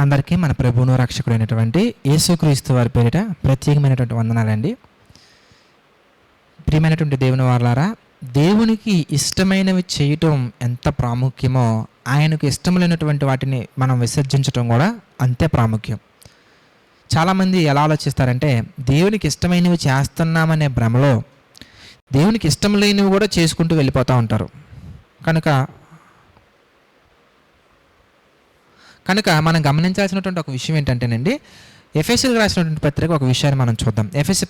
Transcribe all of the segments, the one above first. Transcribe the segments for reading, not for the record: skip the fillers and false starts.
అందరికీ మన ప్రభువును రక్షకుడైనటువంటి యేసుక్రీస్తు వారి పేరిట ప్రత్యేకమైనటువంటి వందనాలండి. ప్రియమైనటువంటి దేవుని వారలారా, దేవునికి ఇష్టమైనవి చేయటం ఎంత ప్రాముఖ్యమో ఆయనకు ఇష్టం లేనటువంటి వాటిని మనం విసర్జించటం కూడా అంతే ప్రాముఖ్యం. చాలామంది ఎలా ఆలోచిస్తారంటే, దేవునికి ఇష్టమైనవి చేస్తున్నామనే భ్రమలో దేవునికి ఇష్టం లేనివి కూడా చేసుకుంటూ వెళ్ళిపోతూ ఉంటారు. కనుక మనం గమనించాల్సినటువంటి ఒక విషయం ఏంటంటేనండి, ఎఫెసీలకు రాసినటువంటి పత్రిక ఒక విషయాన్ని మనం చూద్దాం. ఎఫెసీ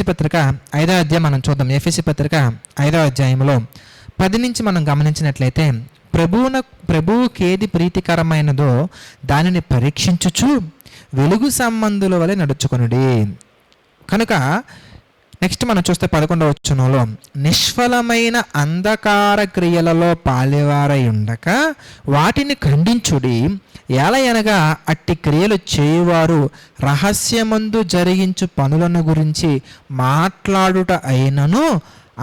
పత్రిక 5వ అధ్యాయం మనం చూద్దాం. ఎఫెసీ పత్రిక 5వ అధ్యాయంలో 10 నుంచి మనం గమనించినట్లయితే, ప్రభువుకి ఏది ప్రీతికరమైనదో దానిని పరీక్షించుచు వెలుగు సంబంధుల వలె నడుచుకొనుడి. కనుక నెక్స్ట్ మనం చూస్తే 11వ వచనంలో, నిష్ఫలమైన అంధకార క్రియలలో పాలివారై ఉండక వాటిని ఖండించుడి. ఎలయనగా అట్టి క్రియలు చేయువారు రహస్యమందు జరిగించు పనులను గురించి మాట్లాడుట అయినను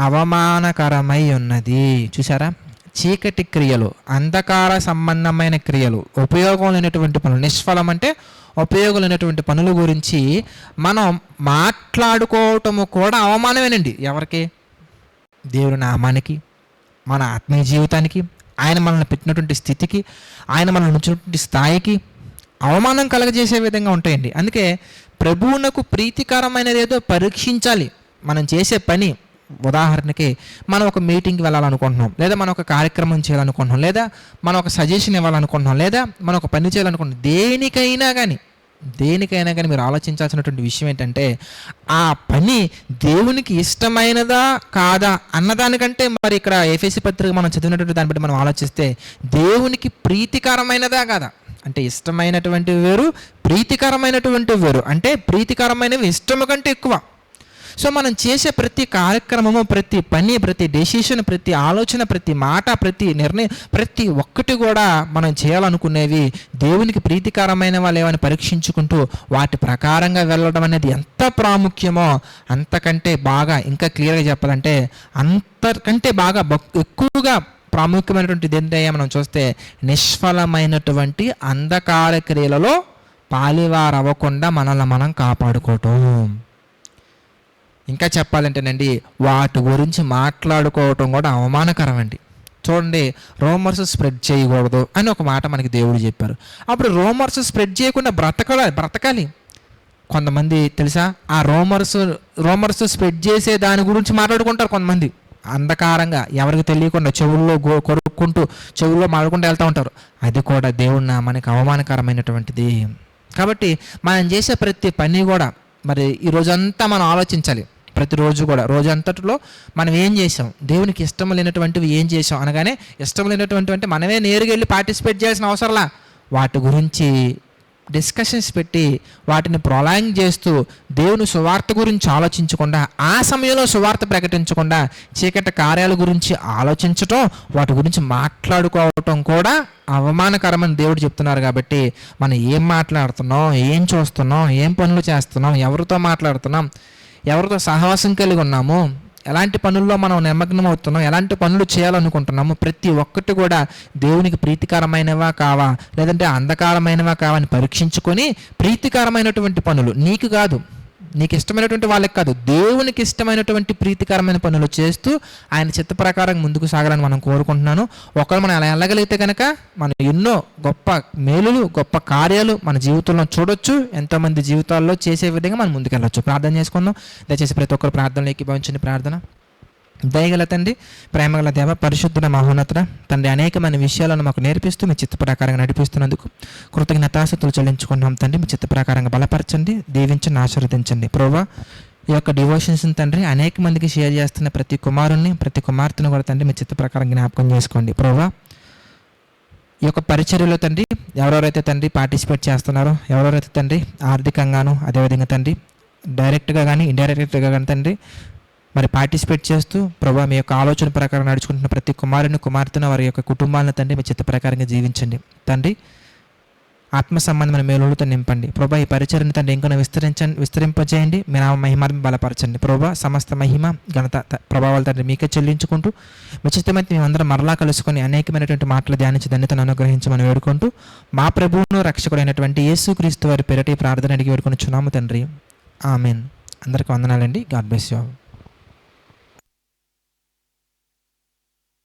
అవమానకరమై ఉన్నది. చూసారా, చీకటి క్రియలు, అంధకార సంబంధమైన క్రియలు, ఉపయోగం లేనటువంటి పనులు, నిష్ఫలం అంటే ఉపయోగం లేనటువంటి పనుల గురించి మనం మాట్లాడుకోవటము కూడా అవమానమేనండి. ఎవరికి? దేవుని నామానికి, మన ఆత్మీయ జీవితానికి, ఆయన మనల్ని పెట్టినటువంటి స్థితికి, ఆయన మనల్ని ఉంచినటువంటి స్థాయికి అవమానం కలగజేసే విధంగా ఉంటాయండి. అందుకే ప్రభువునకు ప్రీతికరమైనది ఏదో పరీక్షించాలి. మనం చేసే పని, ఉదాహరణకి మనం ఒక మీటింగ్కి వెళ్ళాలనుకుంటున్నాం, లేదా మనం ఒక కార్యక్రమం చేయాలనుకుంటున్నాం, లేదా మనం ఒక సజెషన్ ఇవ్వాలనుకుంటున్నాం, లేదా మనం ఒక పని చేయాలనుకుంటున్నాం, దేనికైనా కానీ మీరు ఆలోచించాల్సినటువంటి విషయం ఏంటంటే, ఆ పని దేవునికి ఇష్టమైనదా కాదా అన్నదానికంటే, మరి ఇక్కడ ఎఫెసీ పత్రిక మనం చదివినటువంటి దాన్ని బట్టి మనం ఆలోచిస్తే, దేవునికి ప్రీతికరమైనదా కాదా అంటే, ఇష్టమైనటువంటి వేరు, ప్రీతికరమైనటువంటి వేరు. అంటే ప్రీతికరమైనవి ఇష్టము కంటే ఎక్కువ. సో మనం చేసే ప్రతి కార్యక్రమము, ప్రతి పని, ప్రతి డెసిషన్, ప్రతి ఆలోచన, ప్రతి మాట, ప్రతి నిర్ణయం, ప్రతి ఒక్కటి కూడా మనం చేయాలనుకునేవి దేవునికి ప్రీతికరమైన వాళ్ళేమని పరీక్షించుకుంటూ వాటి ప్రకారంగా వెళ్ళడం అనేది ఎంత ప్రాముఖ్యమో, అంతకంటే బాగా, ఇంకా క్లియర్గా చెప్పాలంటే అంతకంటే బాగా ఎక్కువగా ప్రాముఖ్యమైనటువంటిది ఏంటంటే, మనం చూస్తే నిష్ఫలమైనటువంటి అంధకార క్రియలలో పాలివారవ్వకుండా మనల్ని మనం కాపాడుకోవటం. ఇంకా చెప్పాలంటేనండి, వాటి గురించి మాట్లాడుకోవటం కూడా అవమానకరం అండి. చూడండి, రూమర్స్ స్ప్రెడ్ చేయకూడదు అని ఒక మాట మనకి దేవుడు చెప్పారు. అప్పుడు రూమర్స్ స్ప్రెడ్ చేయకుండా బ్రతకాలి. కొంతమంది తెలుసా, ఆ రూమర్స్ స్ప్రెడ్ చేసే దాని గురించి మాట్లాడుకుంటారు. కొంతమంది అంధకారంగా ఎవరికి తెలియకుండా చెవుల్లో కొరుక్కుంటూ, చెవుల్లో మాట్లాడుకుంటూ వెళ్తూ ఉంటారు. అది కూడా దేవుడి నామానికి అవమానకరమైనటువంటిది. కాబట్టి మనం చేసే ప్రతి పని కూడా మరి ఈ రోజంతా మనం ఆలోచించాలి. ప్రతిరోజు కూడా, రోజంతటిలో మనం ఏం చేసాం, దేవునికి ఇష్టం లేనటువంటివి ఏం చేసాం అనగానే, ఇష్టం లేనటువంటి అంటే మనమే నేరుగా వెళ్ళి పార్టిసిపేట్ చేయాల్సిన అవసరంలా, వాటి గురించి డిస్కషన్స్ పెట్టి వాటిని ప్రొలాంగ్ చేస్తూ దేవుని సువార్త గురించి ఆలోచించకుండా, ఆ సమయంలో సువార్త ప్రకటించకుండా చీకటి కార్యాల గురించి ఆలోచించటం, వాటి గురించి మాట్లాడుకోవటం కూడా అవమానకరమని దేవుడు చెప్తున్నారు. కాబట్టి మనం ఏం మాట్లాడుతున్నాం, ఏం చూస్తున్నాం, ఏం పనులు చేస్తున్నాం, ఎవరితో మాట్లాడుతున్నాం, ఎవరితో సహవాసం కలిగి ఉన్నాము, ఎలాంటి పనుల్లో మనం నిమగ్నం అవుతున్నాం, ఎలాంటి పనులు చేయాలనుకుంటున్నాము, ప్రతి ఒక్కటి కూడా దేవునికి ప్రీతికరమైనవా కావా, లేదంటే అంధకారమైనవా కావా అని పరీక్షించుకొని ప్రీతికరమైనటువంటి పనులు, నీకు కాదు, నీకు ఇష్టమైనటువంటి వాళ్ళకి కాదు, దేవునికి ఇష్టమైనటువంటి ప్రీతికరమైన పనులు చేస్తూ ఆయన చిత్త ప్రకారం ముందుకు సాగాలని మనం కోరుకుంటున్నాను. ఒకవేళ మనం అలా వెళ్ళగలిగితే కనుక మనం ఎన్నో గొప్ప మేలులు, గొప్ప కార్యాలు మన జీవితంలో చూడొచ్చు. ఎంతోమంది జీవితాల్లో చేసే విధంగా మనం ముందుకెళ్ళొచ్చు. ప్రార్థన చేసుకుందాం. దయచేసి ప్రతి ఒక్కరు ప్రార్థనలో ఏకీభవించండి. ప్రార్థన. దయగల తండ్రి, ప్రేమగల దేవ, పరిశుద్ధుల మహోన్నతుడ తండ్రి, అనేకమైన విషయాలను మాకు నేర్పిస్తూ మీ చిత్త ప్రకారంగా నడిపిస్తున్నందుకు కృతజ్ఞతాస్తుతులు చెల్లించుకుంటున్నాం తండ్రి. మీ చిత్త ప్రకారంగా బలపరచండి, దీవించండి, ఆశీర్వదించండి. ప్రభువా, ఈ యొక్క డివోషన్స్ని తండ్రి అనేక మందికి షేర్ చేస్తున్న ప్రతి కుమారుణ్ణి, ప్రతి కుమార్తెను కూడా తండ్రి మీ చిత్త ప్రకారం జ్ఞాపకం చేసుకోండి. ప్రభువా, ఈ యొక్క పరిచర్యలో తండ్రి ఎవరెవరైతే తండ్రి పార్టిసిపేట్ చేస్తున్నారో, ఎవరెవరైతే తండ్రి ఆర్థికంగాను, అదేవిధంగా తండ్రి డైరెక్ట్గా కానీ ఇండైరెక్ట్గా కానీ తండ్రి మరి పార్టిసిపేట్ చేస్తూ ప్రభా మీ యొక్క ఆలోచన ప్రకారం నడుచుకుంటున్న ప్రతి కుమారుని, కుమార్తెను, వారి యొక్క కుటుంబాలను తండ్రి మీ చిత్త ప్రకారంగా జీవించండి తండ్రి. ఆత్మ సంబంధమైన మేలులతో నింపండి ప్రభా. ఈ పరిచర్ని తండ్రి ఇంకా విస్తరింపజేయండి. మీ నామ మహిమాన్ని బలపరచండి ప్రభా. సమస్త మహిమ ఘనత ప్రభావాలు తండ్రి మీకే చెల్లించుకుంటూ నిశ్చితమైతే మేమందరం మరలా కలుసుకొని అనేకమైనటువంటి మాటలు ధ్యానించి ధన్యతను అనుగ్రహించమని వేడుకుంటూ మా ప్రభువును రక్షకుడైనటువంటి యేసుక్రీస్తు వారి పేరిట ఈ ప్రార్థన అడిగి వేడుకొని చున్నాము తండ్రి. ఆమెన్. అందరికీ వందనాలండి. God bless you all.